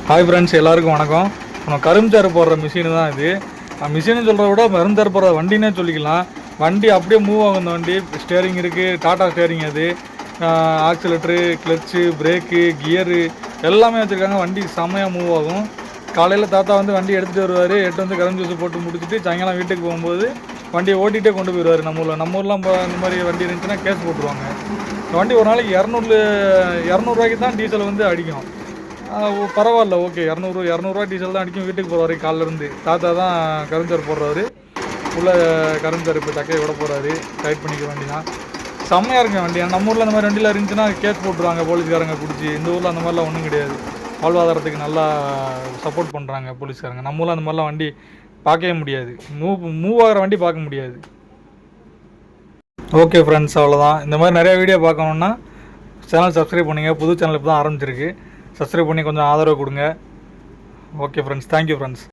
Hi friends, எல்லாருக்கும் வணக்கம். நம்ம கரும்புச்சாறு போடுற மிஷினு தான் இது. மிஷினு சொல்கிறத விட கரும்புச்சாறு போடுற வண்டினே சொல்லிக்கலாம். வண்டி அப்படியே மூவ் ஆகும். இந்த வண்டி ஸ்டேரிங் இருக்குது, டாட்டா ஸ்டேரிங். அது ஆக்சிலேட்டரு, கிளச்சு, பிரேக்கு, கியரு எல்லாமே வச்சுருக்காங்க. வண்டி செம்மையாக மூவ் ஆகும். காலையில் தாத்தா வந்து வண்டி எடுத்துகிட்டு வருவார். வந்து கரும்பு ஜூஸ் போட்டு முடிச்சுட்டு சாயங்காலம் வீட்டுக்கு போகும்போது வண்டியை ஓட்டிகிட்டே கொண்டு போயிடுவார். நம்ம ஊர்லாம் இந்த மாதிரி வண்டி இருந்துச்சுன்னா கேஸ் போட்டுருவாங்க. இந்த வண்டி ஒரு நாளைக்கு இரநூறுவாய்க்கு தான் டீசல் வந்து அடிக்கும். பரவாயில்ல, ஓகே. இரநூறுவா டீசல் தான் அடிக்கும். வீட்டுக்கு போகிற வரைக்கும் காலிலேருந்து தாத்தா தான் கரும்புச்சாறு போடுறவர். உள்ள கரும்புச்சாறு இப்போ தக்கையை விட போகிறாரு. டைட் பண்ணிக்க வண்டி தான் செம்மையாக இருக்குங்க வண்டி. நம்ம ஊரில் அந்த மாதிரி வண்டியில் இருந்துச்சுன்னா கேஸ் போட்டுருவாங்க போலீஸ்காரங்க பிடிச்சி. இந்த ஊரில் அந்த மாதிரிலாம் ஒன்றும் கிடையாது. வாழ்வாதாரத்துக்கு நல்லா சப்போர்ட் பண்ணுறாங்க போலீஸ்காரங்க. நம்ம ஊரில் அந்த மாதிரிலாம் வண்டி பார்க்கவே முடியாது. மூவ் ஆகிற வண்டி பார்க்க முடியாது. ஓகே ஃப்ரெண்ட்ஸ், அவ்வளோதான். இந்த மாதிரி நிறையா வீடியோ பார்க்கணுன்னா சேனல் சப்ஸ்கிரைப் பண்ணுங்கள். புது சேனல் இப்போ தான் ஆரம்பிச்சிருக்கு. சப்ஸ்கிரைப் பண்ணி கொஞ்சம் ஆதரவு கொடுங்க. Okay friends, thank you friends.